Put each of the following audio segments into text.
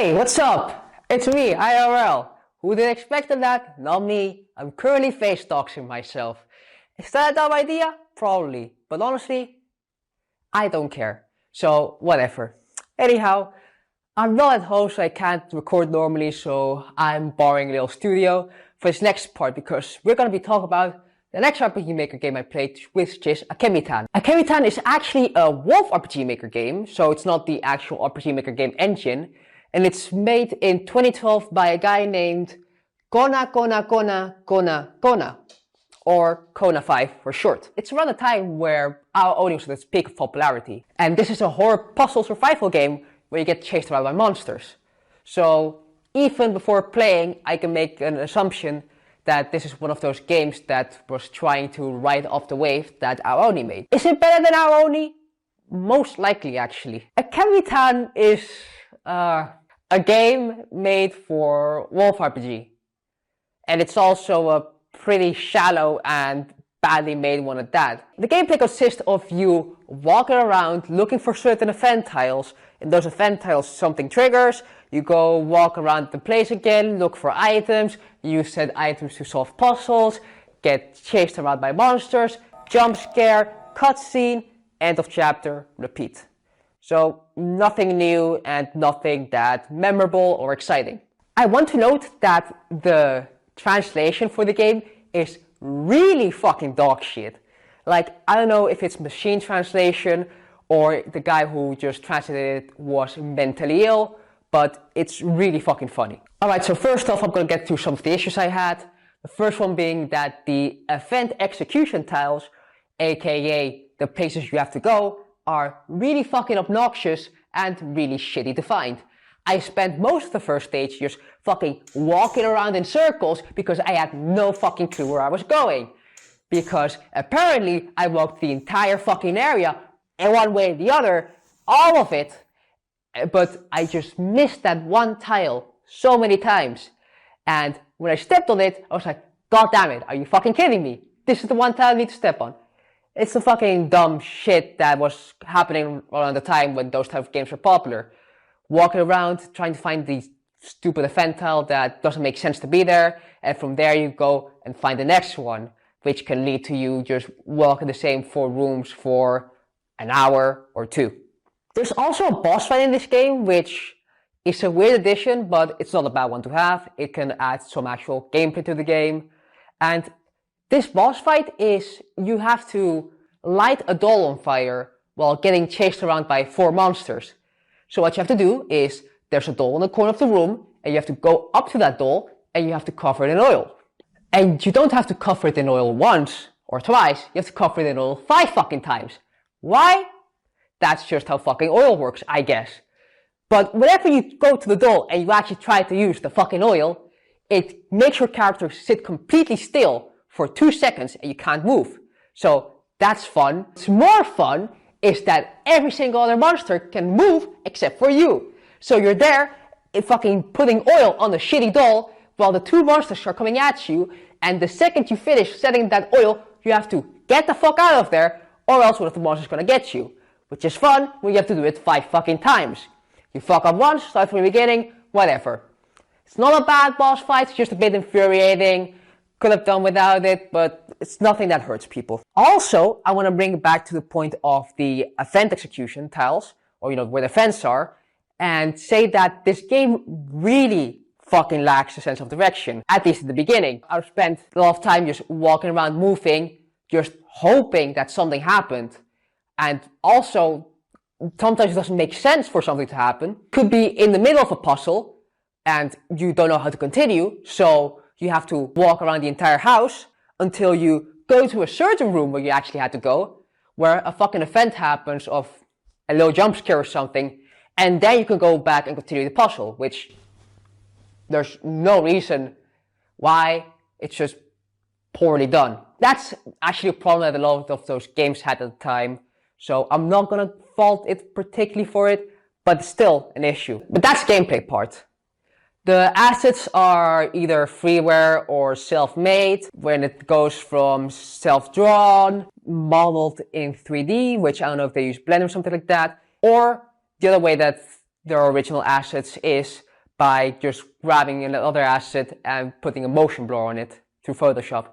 Hey, what's up? It's me, IRL. Who did expect that? Not me. I'm currently face doxing myself. Is that a dumb idea? Probably. But honestly, I don't care. So, whatever. Anyhow, I'm not at home so I can't record normally, so I'm borrowing a little studio for this next part because we're gonna be talking about the next RPG Maker game I played, which is Akemi-tan. Akemi-tan is actually a Wolf RPG Maker game, so it's not the actual RPG Maker game engine, and it's made in 2012 by a guy named Kona, or Kona 5 for short. It's around the time where our Oni was at its peak of popularity, and this is a horror puzzle survival game where you get chased around by monsters. So even before playing, I can make an assumption that this is one of those games that was trying to ride off the wave that our Oni made. Is it better than our Oni? Most likely, actually. Akemi-tan is a game made for Wolf RPG, and it's also a pretty shallow and badly made one at that. The gameplay consists of you walking around looking for certain event tiles. In those event tiles, something triggers. You go walk around the place again, look for items, use said items to solve puzzles, get chased around by monsters, jump scare, cutscene, end of chapter, repeat. So nothing new and nothing that memorable or exciting. I want to note that the translation for the game is really fucking dog shit. Like, I don't know if it's machine translation or the guy who just translated it was mentally ill, but it's really fucking funny. Alright, so first off, I'm gonna get to some of the issues I had. The first one being that the event execution tiles, aka the places you have to go, are really fucking obnoxious and really shitty to find. I spent most of the first stage just fucking walking around in circles because I had no fucking clue where I was going. Because apparently I walked the entire fucking area in one way or the other, all of it, but I just missed that one tile so many times. And when I stepped on it, I was like, God damn it, are you fucking kidding me? This is the one tile I need to step on. It's the fucking dumb shit that was happening around the time when those type of games were popular. Walking around, trying to find the stupid event tile that doesn't make sense to be there, and from there you go and find the next one, which can lead to you just walking the same 4 rooms for an hour or 2. There's also a boss fight in this game, which is a weird addition, but it's not a bad one to have. It can add some actual gameplay to the game. And this boss fight is you have to light a doll on fire while getting chased around by 4 monsters. So what you have to do is, there's a doll in the corner of the room, and you have to go up to that doll, and you have to cover it in oil. And you don't have to cover it in oil once or twice, you have to cover it in oil 5 fucking times. Why? That's just how fucking oil works, I guess. But whenever you go to the doll and you actually try to use the fucking oil, it makes your character sit completely still for 2 seconds and you can't move. So that's fun. What's more fun is that every single other monster can move except for you. So you're there fucking putting oil on the shitty doll while the 2 monsters are coming at you, and the second you finish setting that oil, you have to get the fuck out of there, or else one of the monsters is gonna get you. Which is fun when you have to do it 5 fucking times. You fuck up once, start from the beginning, whatever. It's not a bad boss fight, it's just a bit infuriating. Could have done without it, but it's nothing that hurts people. Also, I want to bring it back to the point of the event execution tiles, or where the events are, and say that this game really fucking lacks a sense of direction, at least in the beginning. I've spent a lot of time just walking around moving, just hoping that something happened, and also sometimes it doesn't make sense for something to happen. Could be in the middle of a puzzle, and you don't know how to continue, so you have to walk around the entire house until you go to a certain room where you actually had to go, where a fucking event happens of a little jump scare or something, and then you can go back and continue the puzzle, which there's no reason why. It's just poorly done. That's actually a problem that a lot of those games had at the time, so I'm not gonna fault it particularly for it, but it's still an issue. But that's the gameplay part. The assets are either freeware or self-made, when it goes from self-drawn, modeled in 3D, which I don't know if they use Blender or something like that, or the other way that their original assets is by just grabbing another asset and putting a motion blur on it through Photoshop,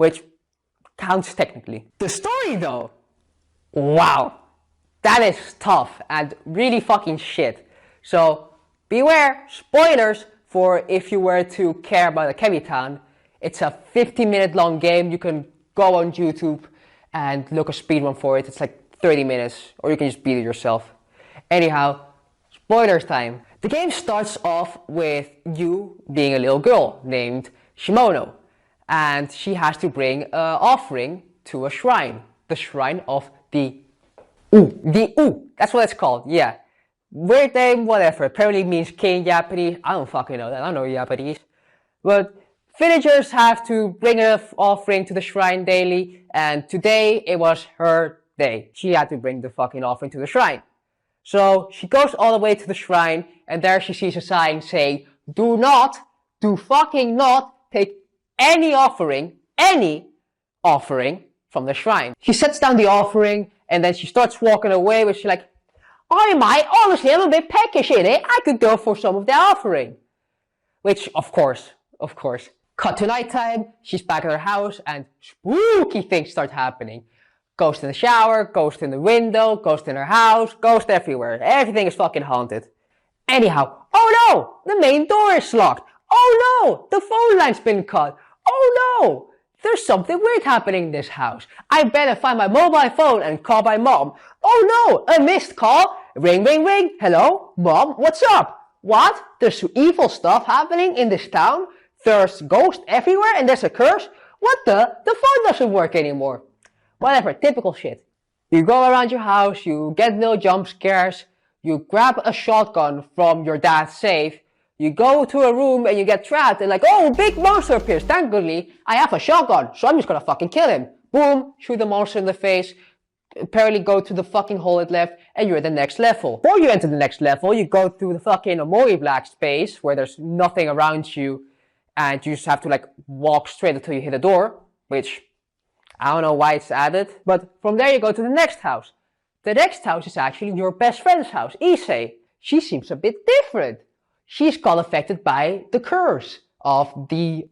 which counts technically. The story though, wow, that is tough and really fucking shit. So beware, spoilers for if you were to care about Akemi-tan. It's a 50-minute long game. You can go on YouTube and look a speedrun for it. It's like 30 minutes, or you can just beat it yourself. Anyhow, spoilers time. The game starts off with you being a little girl named Shimono, and she has to bring an offering to a shrine. The shrine of the that's what it's called, yeah. Weird name, whatever. Apparently means king in Japanese. I don't fucking know that. I don't know Japanese. But villagers have to bring an offering to the shrine daily, and today it was her day. She had to bring the fucking offering to the shrine. So she goes all the way to the shrine, and there she sees a sign saying, do fucking not take any offering from the shrine. She sets down the offering, and then she starts walking away, but she's like, honestly, I'm a bit peckish in it. I could go for some of the offering. Which, of course, cut to nighttime, she's back at her house, and spooky things start happening. Ghost in the shower, ghost in the window, ghost in her house, ghost everywhere. Everything is fucking haunted. Anyhow, oh no, the main door is locked. Oh no, the phone line's been cut. Oh no, there's something weird happening in this house. I better find my mobile phone and call my mom. Oh no, a missed call. Ring, ring, ring. Hello, mom, what's up? What? There's evil stuff happening in this town? There's ghosts everywhere and there's a curse? What the? The phone doesn't work anymore. Whatever, typical shit. You go around your house, you get little jump scares, you grab a shotgun from your dad's safe, you go to a room and you get trapped and like, oh, big monster appears. Thankfully, I have a shotgun, so I'm just gonna fucking kill him. Boom, shoot the monster in the face, apparently go to the fucking hole it left, and you're at the next level. Before you enter the next level, you go through the fucking Omori black space where there's nothing around you and you just have to like walk straight until you hit a door, which I don't know why it's added. But from there you go to the next house. The next house is actually your best friend's house, Issei. She seems a bit different. She's got affected by the curse of the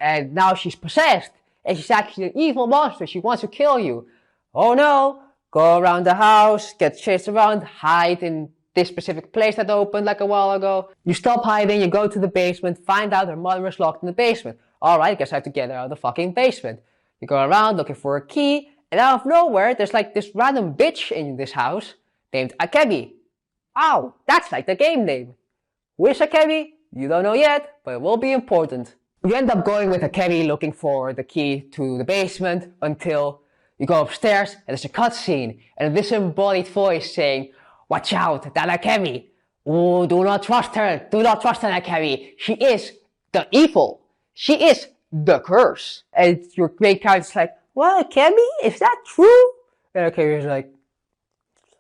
and now she's possessed, and she's actually an evil monster. She wants to kill you. Oh no, go around the house, get chased around, hide in this specific place that opened like a while ago. You stop hiding, you go to the basement, find out her mother is locked in the basement. Alright, guess I have to get her out of the fucking basement. You go around looking for a key, and out of nowhere, there's like this random bitch in this house named Akemi. Ow, that's like the game name. Who is Akemi? You don't know yet, but it will be important. You end up going with Akemi looking for the key to the basement until you go upstairs and there's a cutscene and a disembodied voice saying, watch out, that Akemi. Oh, do not trust her. Do not trust that Akemi. She is the evil. She is the curse. And your main character's like, well, Akemi, is that true? And Akemi's like,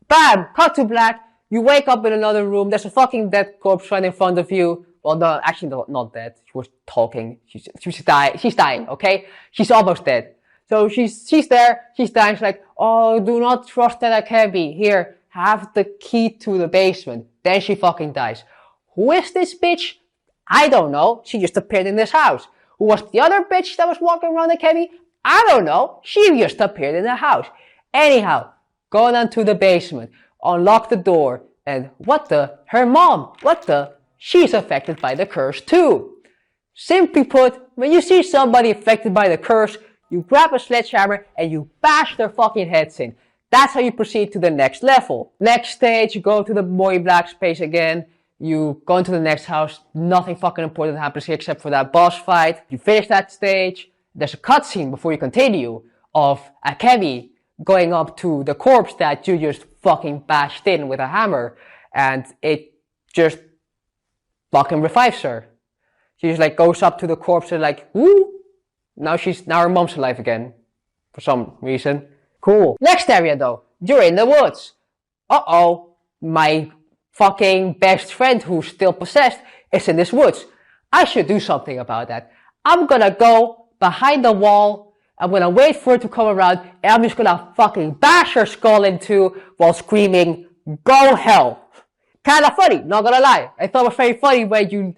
bam, cut to black. You wake up in another room, there's a fucking dead corpse right in front of you. Well, no, actually not dead. She was talking. She's dying, okay? She's almost dead. So she's there, she's dying, she's like, oh, do not trust that Akemi. Here, have the key to the basement. Then she fucking dies. Who is this bitch? I don't know. She just appeared in this house. Who was the other bitch that was walking around Akemi? I don't know. She just appeared in the house. Anyhow, go down to the basement. Unlock the door, and what the? Her mom, what the? She's affected by the curse too. Simply put, when you see somebody affected by the curse, you grab a sledgehammer and you bash their fucking heads in. That's how you proceed to the next level. Next stage, you go to the Moe Black space again, you go into the next house, nothing fucking important happens here except for that boss fight. You finish that stage, there's a cutscene before you continue of Akemi going up to the corpse that you just fucking bashed in with a hammer, and it just fucking revives her. She just like goes up to the corpse and like, woo! Now her mom's alive again. For some reason. Cool. Next area though. You're in the woods. Uh-oh. My fucking best friend who's still possessed is in this woods. I should do something about that. I'm gonna go behind the wall. I'm gonna wait for it to come around, and I'm just gonna fucking bash her skull in two while screaming, go hell! Kinda funny, not gonna lie. I thought it was very funny when you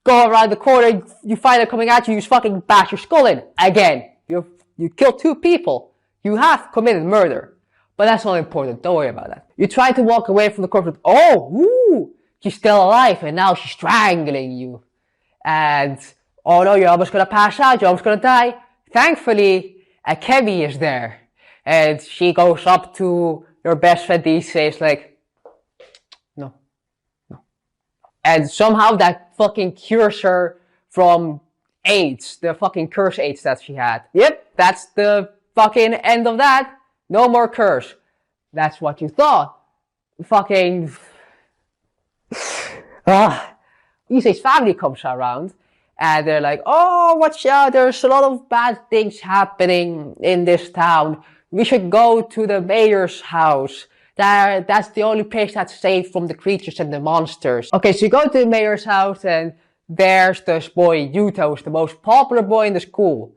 go around the corner, you find it coming at you, you just fucking bash your skull in. Again, you killed 2 people. You have committed murder. But that's not important, don't worry about that. You try to walk away from the corpse with, oh, woo, she's still alive and now she's strangling you. And, oh no, you're almost gonna pass out, you're almost gonna die. Thankfully, Akemi is there. And she goes up to your best friend these days like, no. And somehow that fucking cures her from AIDS, the fucking curse AIDS that she had. Yep, that's the fucking end of that. No more curse. That's what you thought. Fucking... Issei's family comes around and they're like, oh, watch out, there's a lot of bad things happening in this town. We should go to the mayor's house. That's the only place that's safe from the creatures and the monsters. Okay, so you go to the mayor's house and there's this boy, Yuta, who's the most popular boy in the school.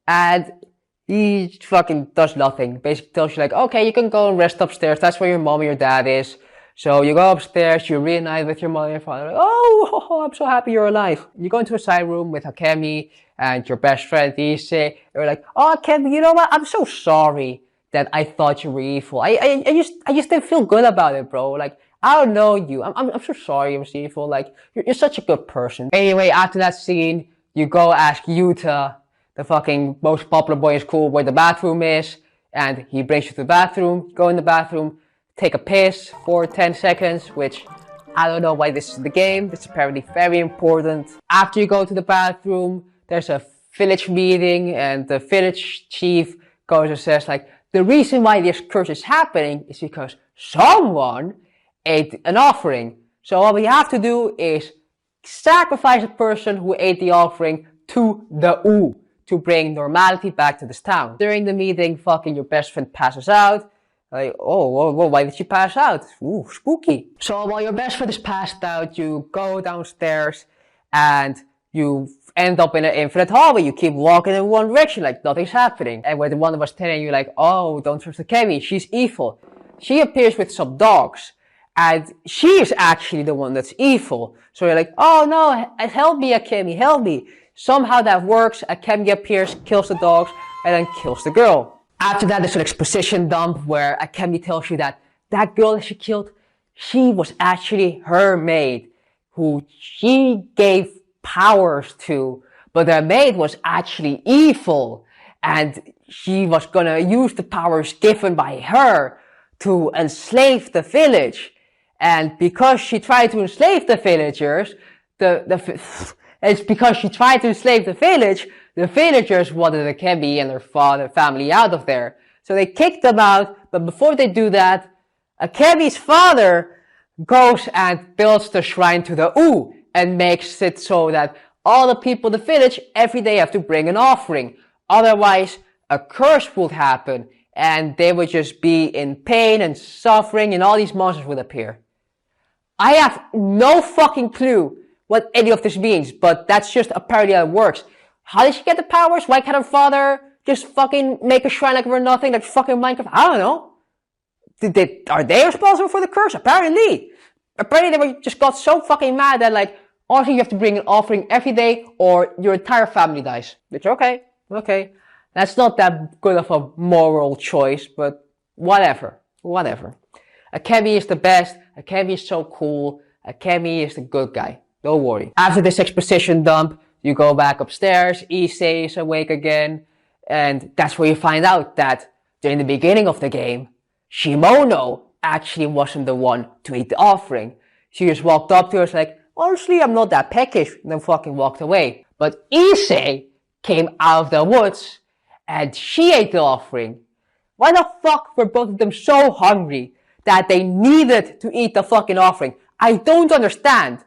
And he fucking does nothing. Basically tells you like, okay, you can go and rest upstairs. That's where your mom and your dad is. So you go upstairs, you reunite with your mother and your father. Like, oh, I'm so happy you're alive. You go into a side room with Akemi and your best friend Issei. You're like, oh, Akemi, you know what? I'm so sorry that I thought you were evil. I just didn't feel good about it, bro. Like, I don't know you. I'm so sorry I was evil. Like, you're such a good person. Anyway, after that scene, you go ask Yuta, the fucking most popular boy in school, where the bathroom is, and he brings you to the bathroom. Go in the bathroom, take a piss for 10 seconds, which I don't know why this is in the game. It's apparently very important. After you go to the bathroom, there's a village meeting, and the village chief goes and says like, the reason why this curse is happening is because someone ate an offering. So all we have to do is sacrifice a person who ate the offering to the U, to bring normality back to this town. During the meeting, fucking your best friend passes out. Like, oh, why did she pass out? Ooh, spooky. So while your best friend is passed out, you go downstairs and you end up in an infinite hallway. You keep walking in one direction like nothing's happening. And when one of us telling you like, oh, don't trust Akemi, she's evil. She appears with some dogs. And she is actually the one that's evil. So you're like, oh no, help me Akemi, help me. Somehow that works, Akemi appears, kills the dogs, and then kills the girl. After that, there's an exposition dump where Akemi tells you that that girl that she killed, she was actually her maid, who she gave powers to, but the maid was actually evil, and she was gonna use the powers given by her to enslave the village. And because she tried to enslave the villagers, it's because she tried to enslave the villagers wanted Akemi and her family out of there. So they kicked them out, but before they do that, Akemi's father goes and builds the shrine to the U and makes it so that all the people in the village every day have to bring an offering. Otherwise, a curse would happen and they would just be in pain and suffering and all these monsters would appear. I have no fucking clue what any of this means, but that's just apparently how it works. How did she get the powers? Why can't her father just fucking make a shrine like we're nothing, like fucking Minecraft? I don't know. Are they responsible for the curse? Apparently they just got so fucking mad that like, honestly, you have to bring an offering every day or your entire family dies. Which, okay. That's not that good of a moral choice, but whatever. Akemi is the best. Akemi is so cool. Akemi is the good guy. Don't worry. After this exposition dump, you go back upstairs. Issei is awake again. And that's where you find out that during the beginning of the game, Shimono actually wasn't the one to eat the offering. She just walked up to us like, honestly, I'm not that peckish, and then fucking walked away. But Issei came out of the woods and she ate the offering. Why the fuck were both of them so hungry that they needed to eat the fucking offering? I don't understand.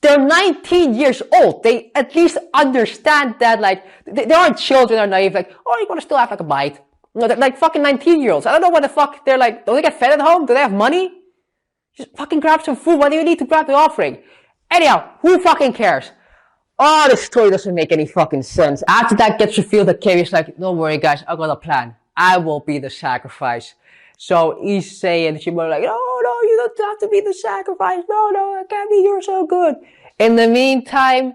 They're 19 years old. They at least understand that, like, they aren't children or naive, like, oh, you're gonna still have like a bite. No, they're like fucking 19-year-olds. I don't know what the fuck they're like. Don't they get fed at home? Do they have money? Just fucking grab some food. Why do you need to grab the offering? Anyhow, who fucking cares? Oh, this story doesn't make any fucking sense. After that gets revealed, that Kiri's like, don't worry guys, I got a plan. I will be the sacrifice. So Issei and Shimono are like, no, you don't have to be the sacrifice. No, Akemi, you're so good. In the meantime,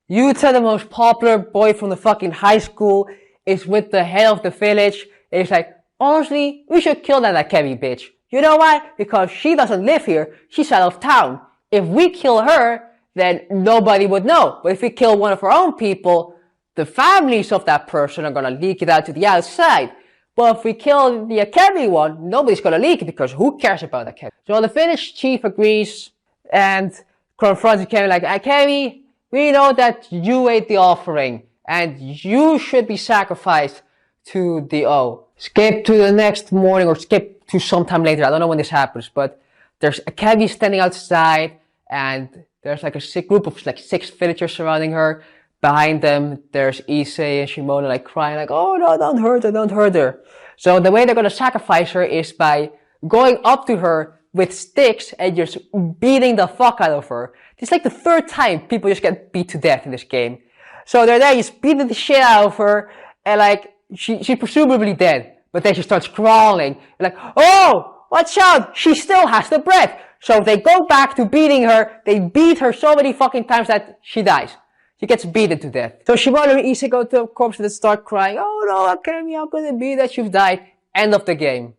Yuta, the most popular boy from the fucking high school, is with the head of the village. And he's like, honestly, we should kill that Akemi bitch. You know why? Because she doesn't live here. She's out of town. If we kill her, then nobody would know. But if we kill one of our own people, the families of that person are gonna leak it out to the outside. But if we kill the Akemi one, nobody's gonna leak it because who cares about Akemi? So the village chief agrees and confronts Akemi like, Akemi, we know that you ate the offering and you should be sacrificed to the O. Skip to the next morning or skip to sometime later. I don't know when this happens, but there's Akemi standing outside and there's like a group of like 6 villagers surrounding her. Behind them, there's Issei and Shimona like crying like, oh no, don't hurt her, don't hurt her. So the way they're gonna sacrifice her is by going up to her with sticks and just beating the fuck out of her. It's like the 3rd time people just get beat to death in this game. So they're there just beating the shit out of her and like, she's presumably dead. But then she starts crawling. Like, oh, watch out, she still has the breath. So they go back to beating her, they beat her so many fucking times that she dies. She gets beaten to death. So Shimona and Issei go to the corpse and start crying, oh no, Akemi, how could it be that you've died? End of the game.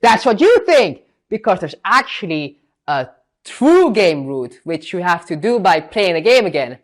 That's what you think! Because there's actually a true game route, which you have to do by playing the game again.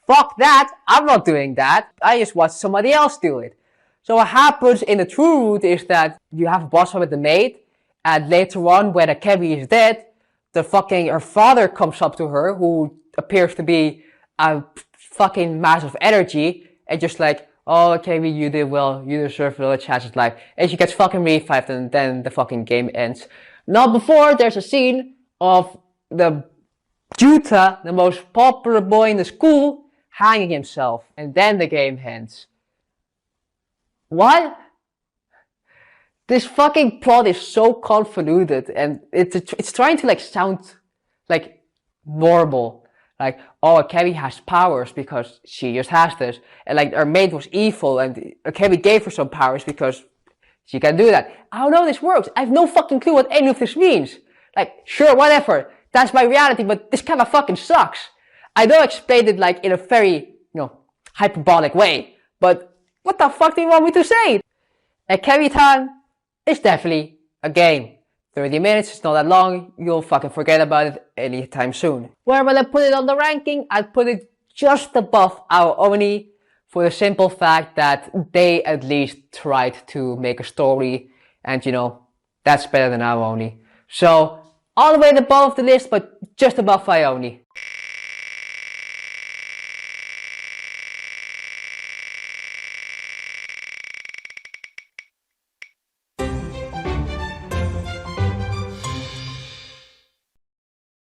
Fuck that, I'm not doing that. I just watch somebody else do it. So what happens in the true route is that you have a boss fight with the maid, and later on, when Akemi is dead, her father comes up to her, who appears to be a fucking mass of energy, and just like, oh, Akemi, you did well, you deserve another chance at life. And she gets fucking revived, and then the fucking game ends. Now before, there's a scene of the Yuta, the most popular boy in the school, hanging himself, and then the game ends. What? This fucking plot is so convoluted, and it's trying to like sound like normal. Like, oh, Akemi has powers because she just has this. And like, her maid was evil and Akemi gave her some powers because she can do that. I don't know how this works. I have no fucking clue what any of this means. Like, sure, whatever. That's my reality, but this kind of fucking sucks. I know I explained it like in a very, hyperbolic way. But what the fuck do you want me to say? Akemi-tan is definitely a game. 30 minutes, it's not that long, you'll fucking forget about it anytime soon. Where will I put it on the ranking? I'd put it just above our Oni for the simple fact that they at least tried to make a story and that's better than our Oni. So, all the way at the bottom of the list, but just above Ioni.